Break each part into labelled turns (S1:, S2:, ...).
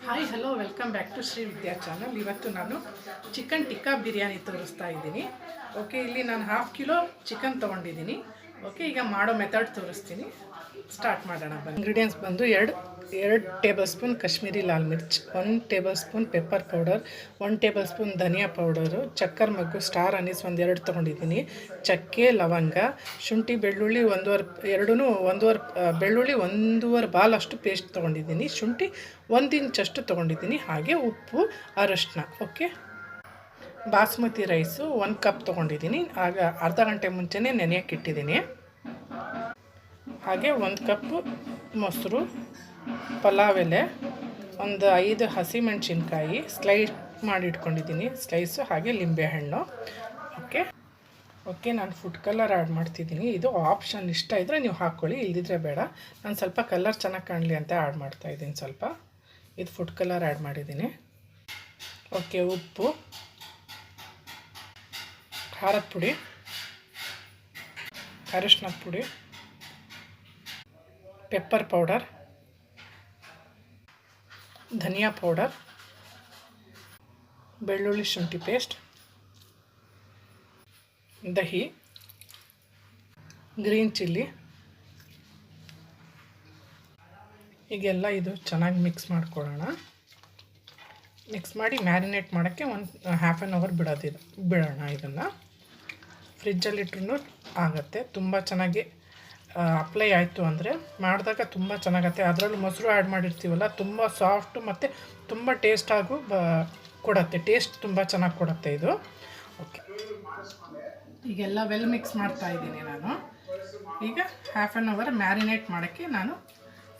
S1: Hi hello welcome back to Shri Vidya channel. ಇವತ್ತು ನಾನು chicken tikka biryani ತೋರಿಸ್ತಾ ಇದ್ದೀನಿ. ಓಕೆ, ಇಲ್ಲಿ ನಾನು 1/2 ಕಿಲೋ ಚಿಕನ್ ತೊಗೊಂಡಿದ್ದೀನಿ. ಓಕೆ, ಈಗ ಮಾಡೋ ಮೆಥಡ್ ತೋರಿಸ್ತೀನಿ. ಸ್ಟಾರ್ಟ್ ಮಾಡೋಣ. ಇಂಗ್ರೀಡಿಯೆಂಟ್ಸ್ ಬಂದು ಎರಡು tablespoon Kashmiri lal mirch, 1 tablespoon pepper powder, 1 tablespoon dhaniya powder, ಚಕ್ಕರ್ ಮಗ್ಗು, ಸ್ಟಾರ್ ಅನೀಸ್ 2 ತೊಗೊಂಡಿದ್ದೀನಿ, ಚಕ್ಕೆ, ಲವಂಗ, ಶುಂಠಿ, ಬೆಳ್ಳುಳ್ಳಿ ಒಂದೂವರೆ ಬೆಳ್ಳುಳ್ಳಿ 1.5 ಬಾಲ್ ಅಷ್ಟು ಪೇಸ್ಟ್ ತೊಗೊಂಡಿದ್ದೀನಿ, ಶುಂಠಿ 1 ಇಂಚಷ್ಟು ತೊಗೊಂಡಿದ್ದೀನಿ, ಹಾಗೆ ಉಪ್ಪು, ಅರಶಿನ. ಓಕೆ, ಬಾಸ್ಮತಿ ರೈಸು 1 ಕಪ್ ತೊಗೊಂಡಿದ್ದೀನಿ. ಆಗ ಅರ್ಧ ಗಂಟೆ ಮುಂಚೆನೇ ನೆನೆಯೋಕ್ಕೆ ಇಟ್ಟಿದ್ದೀನಿ. ಹಾಗೆ 1 ಕಪ್ಪು ಮೊಸರು, ಪಲಾವ್ ಎಲೆ, ಒಂದು 5 ಹಸಿಮೆಣಸಿನ್ಕಾಯಿ ಸ್ಲೈಸ್ ಮಾಡಿ ಇಟ್ಕೊಂಡಿದ್ದೀನಿ, ಸ್ಲೈಸು, ಹಾಗೆ ಲಿಂಬೆಹಣ್ಣು. ಓಕೆ, ನಾನು ಫುಡ್ ಕಲರ್ ಆ್ಯಡ್ ಮಾಡ್ತಿದ್ದೀನಿ. ಇದು ಆಪ್ಷನ್, ಇಷ್ಟ ಇದ್ದರೆ ನೀವು ಹಾಕ್ಕೊಳ್ಳಿ, ಇಲ್ದಿದ್ರೆ ಬೇಡ. ನಾನು ಸ್ವಲ್ಪ ಕಲರ್ ಚೆನ್ನಾಗಿ ಕಾಣಲಿ ಅಂತ ಆ್ಯಡ್ ಮಾಡ್ತಾಯಿದ್ದೀನಿ. ಸ್ವಲ್ಪ ಇದು ಫುಡ್ ಕಲರ್ ಆ್ಯಡ್ ಮಾಡಿದ್ದೀನಿ. ಓಕೆ, ಉಪ್ಪು, ಖಾರದ ಪುಡಿ, ಅರಿಶಿನದ ಪುಡಿ, ಪೆಪ್ಪರ್ ಪೌಡರ್, ಧನಿಯಾ ಪೌಡರ್, ಬೆಳ್ಳುಳ್ಳಿ ಶುಂಠಿ ಪೇಸ್ಟ್, ದಹಿ, ಗ್ರೀನ್ ಚಿಲ್ಲಿ. ಈಗೆಲ್ಲ ಇದು ಚೆನ್ನಾಗಿ ಮಿಕ್ಸ್ ಮಾಡ್ಕೊಳ್ಳೋಣ. ಮಿಕ್ಸ್ ಮಾಡಿ ಮ್ಯಾರಿನೇಟ್ ಮಾಡೋಕ್ಕೆ ಒಂದು ಹಾಫ್ ಆನ್ ಅವರ್ ಬಿಡೋಣ. ಇದನ್ನು ಫ್ರಿಜ್ಜಲ್ಲಿಟ್ರೂ ಆಗುತ್ತೆ. ತುಂಬ ಚೆನ್ನಾಗಿ ಅಪ್ಲೈ ಆಯಿತು ಅಂದರೆ ಮಾಡಿದಾಗ ತುಂಬ ಚೆನ್ನಾಗತ್ತೆ. ಅದರಲ್ಲೂ ಮೊಸರು ಆ್ಯಡ್ ಮಾಡಿರ್ತೀವಲ್ಲ, ತುಂಬ ಸಾಫ್ಟು ಮತ್ತು ತುಂಬ ಟೇಸ್ಟಾಗೂ ಕೊಡುತ್ತೆ. ಟೇಸ್ಟ್ ತುಂಬ ಚೆನ್ನಾಗಿ ಕೊಡುತ್ತೆ ಇದು. ಓಕೆ, ಈಗೆಲ್ಲ ವೆಲ್ ಮಿಕ್ಸ್ ಮಾಡ್ತಾಯಿದ್ದೀನಿ ನಾನು. ಈಗ ಹಾಫ್ ಆನ್ ಅವರ್ ಮ್ಯಾರಿನೇಟ್ ಮಾಡೋಕ್ಕೆ ನಾನು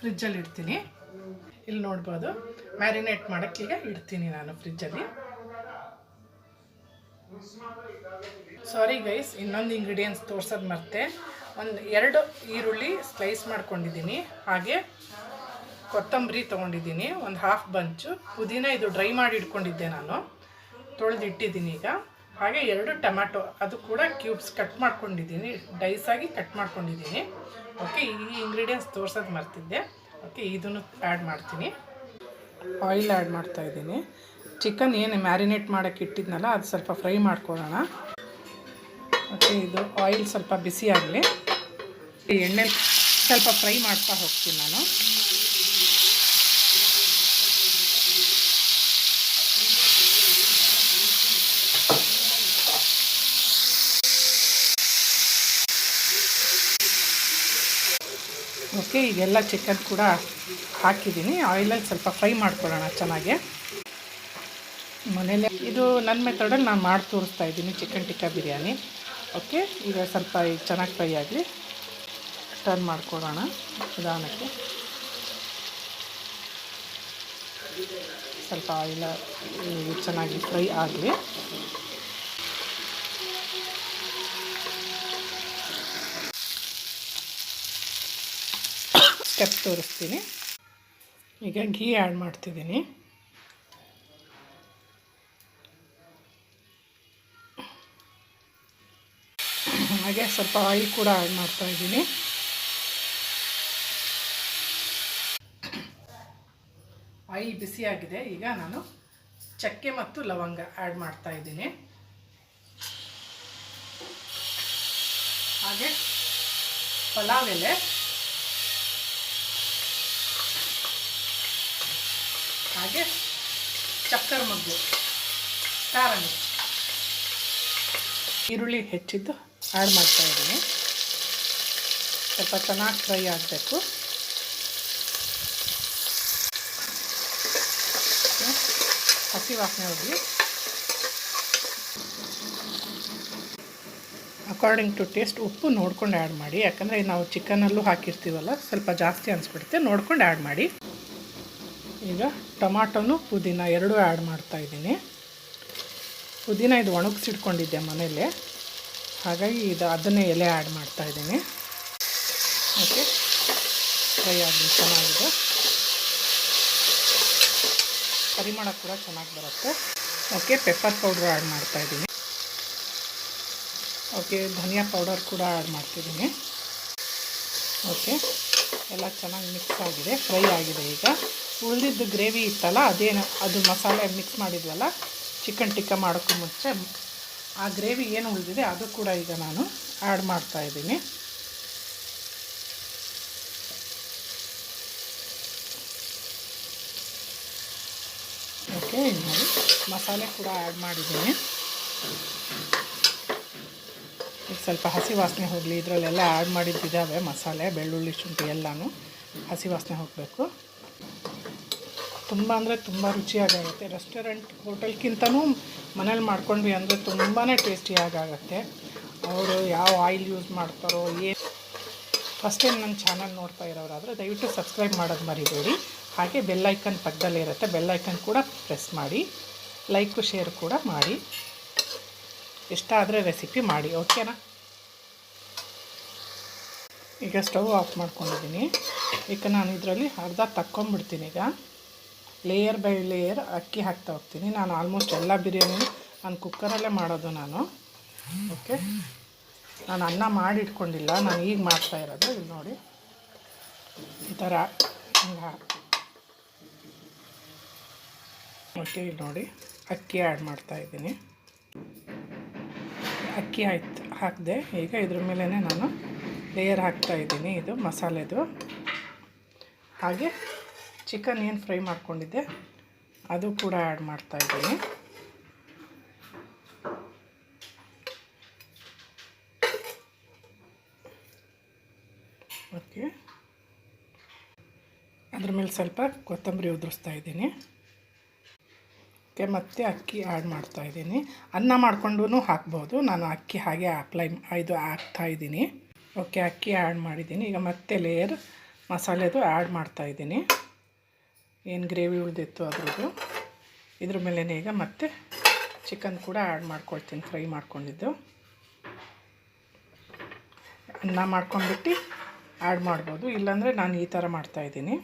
S1: ಫ್ರಿಜ್ಜಲ್ಲಿ ಇಡ್ತೀನಿ. ಇಲ್ಲಿ ನೋಡ್ಬೋದು, ಮ್ಯಾರಿನೇಟ್ ಮಾಡೋಕ್ಕೆ ಈಗ ಇಡ್ತೀನಿ ನಾನು ಫ್ರಿಜ್ಜಲ್ಲಿ. ಸಾರಿ ಗೈಸ್, ಇನ್ನೊಂದು ಇಂಗ್ರೀಡಿಯೆಂಟ್ಸ್ ತೋರ್ಸೋದು ಮರ್ತೆ. 2 ಈರುಳ್ಳಿ ಸ್ಲೈಸ್ ಮಾಡ್ಕೊಂಡಿದ್ದೀನಿ, ಹಾಗೆ ಕೊತ್ತಂಬರಿ ತೊಗೊಂಡಿದ್ದೀನಿ, ಒಂದು 1/2 ಬಂಚು ಪುದೀನ, ಇದು ಡ್ರೈ ಮಾಡಿ ಇಟ್ಕೊಂಡಿದ್ದೆ ನಾನು, ತೊಳೆದಿಟ್ಟಿದ್ದೀನಿ ಈಗ. ಹಾಗೆ 2 ಟೊಮ್ಯಾಟೊ, ಅದು ಕೂಡ ಕ್ಯೂಬ್ಸ್ ಕಟ್ ಮಾಡ್ಕೊಂಡಿದ್ದೀನಿ, ಡೈಸಾಗಿ ಕಟ್ ಮಾಡ್ಕೊಂಡಿದ್ದೀನಿ. ಓಕೆ, ಈ ಇಂಗ್ರೀಡಿಯೆಂಟ್ಸ್ ತೋರ್ಸೋದು ಮರ್ತಿದ್ದೆ. ಓಕೆ, ಇದನ್ನು ಆ್ಯಡ್ ಮಾಡ್ತೀನಿ. ಆಯಿಲ್ ಆ್ಯಡ್ ಮಾಡ್ತಾಯಿದ್ದೀನಿ. ಚಿಕನ್ ಏನು ಮ್ಯಾರಿನೇಟ್ ಮಾಡೋಕ್ಕೆ ಇಟ್ಟಿದ್ನಲ್ಲ, ಅದು ಸ್ವಲ್ಪ ಫ್ರೈ ಮಾಡ್ಕೊಳ್ಳೋಣ. ಓಕೆ, ಇದು ಆಯಿಲ್ ಸ್ವಲ್ಪ ಬಿಸಿ ಆಗಲಿ. ಎಣ್ಣೆ ಸ್ವಲ್ಪ ಫ್ರೈ ಮಾಡ್ತಾ ಹೋಗ್ತೀನಿ ನಾನು. ಓಕೆ, ಈಗೆಲ್ಲ ಚಿಕನ್ ಕೂಡ ಹಾಕಿದ್ದೀನಿ. ಆಯಿಲಲ್ಲಿ ಸ್ವಲ್ಪ ಫ್ರೈ ಮಾಡ್ಕೊಳ್ಳೋಣ ಚೆನ್ನಾಗಿ. ಮನೇಲಿ ಇದು ನನ್ನ ಮೆಥಡಲ್ಲಿ ನಾನು ಮಾಡಿ ತೋರಿಸ್ತಾ ಇದ್ದೀನಿ ಚಿಕನ್ ಟಿಕ್ಕಾ ಬಿರಿಯಾನಿ. ಓಕೆ, ಈಗ ಸ್ವಲ್ಪ ಚೆನ್ನಾಗಿ ಫ್ರೈ ಆಗಲಿ. ಟರ್ನ್ ಮಾಡ್ಕೊಳ್ಳೋಣ ನಿಧಾನಕ್ಕೆ. ಸ್ವಲ್ಪ ಆಯಿಲ್ ಚೆನ್ನಾಗಿ ಫ್ರೈ ಆಗಲಿ. ಸ್ಟೆಪ್ ತೋರಿಸ್ತೀನಿ. ಈಗ ಘೀ ಆ್ಯಡ್ ಮಾಡ್ತಿದ್ದೀನಿ. ಹಾಗೆ ಸ್ವಲ್ಪ ಆಯಿಲ್ ಕೂಡ ಆ್ಯಡ್ ಮಾಡ್ತಾಯಿದ್ದೀನಿ. ಆಯಿಲ್ ಬಿಸಿಯಾಗಿದೆ. ಈಗ ನಾನು ಚಕ್ಕೆ ಮತ್ತು ಲವಂಗ ಆ್ಯಡ್ ಮಾಡ್ತಾಯಿದ್ದೀನಿ. ಹಾಗೆ ಪಲಾವ್ ಎಲೆ, ಹಾಗೆ ಚಕ್ಕರ್ ಮಗ್ಗು, ಸ್ಟಾರ್ ಅನೀಸ್, ಈರುಳ್ಳಿ ಹೆಚ್ಚಿದ್ದು ಆ್ಯಡ್ ಮಾಡ್ತಾಯಿದ್ದೀನಿ. ಸ್ವಲ್ಪ ಚೆನ್ನಾಗಿ ಫ್ರೈ ಆಗಬೇಕು. ಹಸಿ ವಾಸನೆ ಹೋಗಲಿ. ಅಕಾರ್ಡಿಂಗ್ ಟು ಟೇಸ್ಟ್ ಉಪ್ಪು ನೋಡ್ಕೊಂಡು ಆ್ಯಡ್ ಮಾಡಿ, ಯಾಕಂದರೆ ನಾವು ಚಿಕನಲ್ಲೂ ಹಾಕಿರ್ತೀವಲ್ಲ, ಸ್ವಲ್ಪ ಜಾಸ್ತಿ ಅನಿಸ್ಬಿಡುತ್ತೆ, ನೋಡ್ಕೊಂಡು ಆ್ಯಡ್ ಮಾಡಿ. ಈಗ ಟೊಮಾಟೊನು ಪುದೀನ 2 ಆ್ಯಡ್ ಮಾಡ್ತಾಯಿದ್ದೀನಿ. ಪುದೀನ ಇದು ಒಣಗಿಸಿಟ್ಕೊಂಡಿದ್ದೆ ಮನೇಲೆ, ಹಾಗಾಗಿ ಅದನ್ನೇ ಎಲೆ ಆ್ಯಡ್ ಮಾಡ್ತಾಯಿದ್ದೀನಿ. ಓಕೆ, ಫ್ರೈ ಆಗಲಿ ಚೆನ್ನಾಗಿದೆ. ಪರಿಮಳ ಕೂಡ ಚೆನ್ನಾಗಿ ಬರುತ್ತೆ. ಓಕೆ, ಪೆಪ್ಪರ್ ಪೌಡ್ರ್ ಆ್ಯಡ್ ಮಾಡ್ತಾಯಿದ್ದೀನಿ. ಓಕೆ, ಧನಿಯಾ ಪೌಡರ್ ಕೂಡ ಆ್ಯಡ್ ಮಾಡ್ತಿದ್ದೀನಿ. ಓಕೆ, ಎಲ್ಲ ಚೆನ್ನಾಗಿ ಮಿಕ್ಸ್ ಆಗಿದೆ, ಫ್ರೈ ಆಗಿದೆ. ಈಗ ಉಳಿದಿದ್ದು ಗ್ರೇವಿ ಇತ್ತಲ್ಲ, ಅದು ಮಸಾಲೆ ಮಿಕ್ಸ್ ಮಾಡಿದ್ವಲ್ಲ ಚಿಕನ್ ಟಿಕ್ಕಾ ಮಾಡೋಕ್ಕೂ ಮುಂಚೆ, ಆ ಗ್ರೇವಿ ಏನು ಉಳಿದಿದೆ ಅದು ಕೂಡ ಈಗ ನಾನು ಆ್ಯಡ್ ಮಾಡ್ತಾಯಿದ್ದೀನಿ. ಓಕೆ, ನೋಡಿ ಮಸಾಲೆ ಕೂಡ ಆ್ಯಡ್ ಮಾಡಿದ್ದೀನಿ. ಈಗ ಸ್ವಲ್ಪ ಹಸಿ ವಾಸನೆ ಹೋಗಲಿ, ಇದರಲ್ಲೆಲ್ಲ ಆ್ಯಡ್ ಮಾಡಿದ್ದಿದ್ದಾವೆ ಮಸಾಲೆ, ಬೆಳ್ಳುಳ್ಳಿ, ಶುಂಠಿ ಎಲ್ಲನೂ ಹಸಿ ವಾಸನೆ ಹೋಗಬೇಕು. ತುಂಬ ಅಂದರೆ ತುಂಬ ರುಚಿಯಾಗುತ್ತೆ. ರೆಸ್ಟೋರೆಂಟ್ ಹೋಟೆಲ್ಗಿಂತನೂ ಮನೇಲಿ ಮಾಡ್ಕೊಂಡ್ವಿ ಅಂದರೆ ತುಂಬಾ ಟೇಸ್ಟಿಯಾಗುತ್ತೆ. ಅವರು ಯಾವ ಆಯಿಲ್ ಯೂಸ್ ಮಾಡ್ತಾರೋ ಏನು. ಫಸ್ಟ್ ಟೈಮ್ ನನ್ನ ಚಾನಲ್ ನೋಡ್ತಾ ಇರೋರಾದರೆ ದಯವಿಟ್ಟು ಸಬ್ಸ್ಕ್ರೈಬ್ ಮಾಡೋದು ಮರಿಬೇಡಿ. ಹಾಗೆ ಬೆಲ್ಲೈಕನ್ ಪಕ್ಕದಲ್ಲೇ ಇರುತ್ತೆ, ಬೆಲ್ಲೈಕನ್ ಕೂಡ ಪ್ರೆಸ್ ಮಾಡಿ, ಲೈಕು ಶೇರ್ ಕೂಡ ಮಾಡಿ. ಇಷ್ಟ ಆದರೆ ರೆಸಿಪಿ ಮಾಡಿ, ಓಕೆನಾ? ಈಗ ಸ್ಟವ್ ಆಫ್ ಮಾಡ್ಕೊಂಡಿದ್ದೀನಿ. ಈಗ ನಾನು ಇದರಲ್ಲಿ ಅರ್ಧ ತಕ್ಕೊಂಬಿಡ್ತೀನಿ. ಈಗ ಲೇಯರ್ ಬೈ ಲೇಯರ್ ಅಕ್ಕಿ ಹಾಕ್ತಾ ಹೋಗ್ತೀನಿ. ನಾನು ಆಲ್ಮೋಸ್ಟ್ ಎಲ್ಲ ಬಿರಿಯಾನಿ ನಾನು ಕುಕ್ಕರಲ್ಲೇ ಮಾಡೋದು ನಾನು. ಓಕೆ, ನಾನು ಅನ್ನ ಮಾಡಿ ಇಟ್ಕೊಂಡಿಲ್ಲ, ನಾನು ಈಗ ಮಾಡ್ತಾ ಇರೋದು. ಇಲ್ಲಿ ನೋಡಿ, ಈ ಥರ ಹಿಂಗೆ. ಓಕೆ, ಇಲ್ಲಿ ನೋಡಿ ಅಕ್ಕಿ ಆ್ಯಡ್ ಮಾಡ್ತಾಯಿದ್ದೀನಿ. ಅಕ್ಕಿ ಹಾಕಿದೆ. ಈಗ ಇದ್ರ ಮೇಲೇ ನಾನು ಲೇಯರ್ ಹಾಕ್ತಾಯಿದ್ದೀನಿ, ಇದು ಮಸಾಲೆದು. ಹಾಗೆ ಚಿಕನ್ ಏನು ಫ್ರೈ ಮಾಡ್ಕೊಂಡಿದ್ದೆ ಅದು ಕೂಡ ಆ್ಯಡ್ ಮಾಡ್ತಾಯಿದ್ದೀನಿ. ಓಕೆ, ಅದ್ರ ಮೇಲೆ ಸ್ವಲ್ಪ ಕೊತ್ತಂಬರಿ ಉದುರಿಸ್ತಾ ಇದ್ದೀನಿ. ಓಕೆ, ಮತ್ತು ಅಕ್ಕಿ ಆ್ಯಡ್ ಮಾಡ್ತಾಯಿದ್ದೀನಿ. ಅನ್ನ ಮಾಡ್ಕೊಂಡು ಹಾಕ್ಬೋದು, ನಾನು ಅಕ್ಕಿ ಹಾಗೆ ಇದು ಹಾಕ್ತಾಯಿದ್ದೀನಿ. ಓಕೆ, ಅಕ್ಕಿ ಆ್ಯಡ್ ಮಾಡಿದ್ದೀನಿ. ಈಗ ಮತ್ತೆ ಲೇಯರ್ ಮಸಾಲೆದು ಆ್ಯಡ್ ಮಾಡ್ತಾಯಿದ್ದೀನಿ. ಏನು ಗ್ರೇವಿ ಉಳಿದಿತ್ತು ಅದ್ರದ್ದು. ಇದ್ರ ಮೇಲೇ ಈಗ ಮತ್ತೆ ಚಿಕನ್ ಕೂಡ ಆ್ಯಡ್ ಮಾಡ್ಕೊಳ್ತೀನಿ, ಫ್ರೈ ಮಾಡ್ಕೊಂಡಿದ್ದು. ಅನ್ನ ಮಾಡ್ಕೊಂಡ್ಬಿಟ್ಟು ಆ್ಯಡ್ ಮಾಡ್ಬೋದು, ಇಲ್ಲಾಂದರೆ ನಾನು ಈ ಥರ ಮಾಡ್ತಾಯಿದ್ದೀನಿ.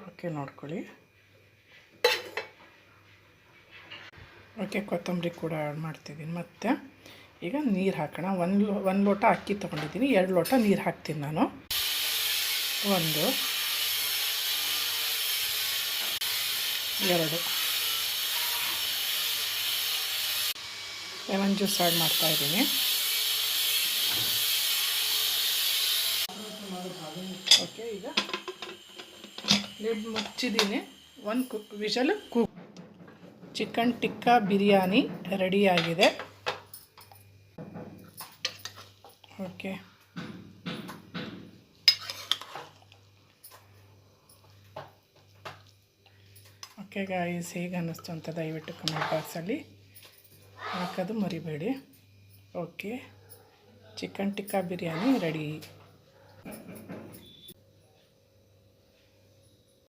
S1: ಓಕೆ, ನೋಡ್ಕೊಳ್ಳಿ. ಓಕೆ, ಕೊತ್ತಂಬರಿ ಕೂಡ ಆ್ಯಡ್ ಮಾಡ್ತಿದ್ದೀನಿ. ಮತ್ತು ಈಗ ನೀರು ಹಾಕೋಣ. ಒಂದು ಲೋಟ ಅಕ್ಕಿ ತೊಗೊಂಡಿದ್ದೀನಿ, 2 ಲೋಟ ನೀರು ಹಾಕ್ತೀನಿ ನಾನು. 1 2 ಲೆಮನ್ ಜ್ಯೂಸ್ ಆ್ಯಡ್ ಮಾಡ್ತಾಯಿದ್ದೀನಿ. ಓಕೆ, ಈಗ ಲಿಡ್ ಮುಚ್ಚಿದ್ದೀನಿ. 1 whistle cook. Chicken tikka biryani ರೆಡಿಯಾಗಿದೆ. ಓಕೆ, ಓಕೆ ಗಾಯ್ಸ್, ಹೇಗೆ ಅನ್ನಿಸ್ತು ಅಂತ ದಯವಿಟ್ಟು ಕಮೆಂಟ್ ಬಾಕ್ಸಲ್ಲಿ ಹಾಕೋದು ಮರಿಬೇಡಿ. Okay, chicken tikka biryani ready.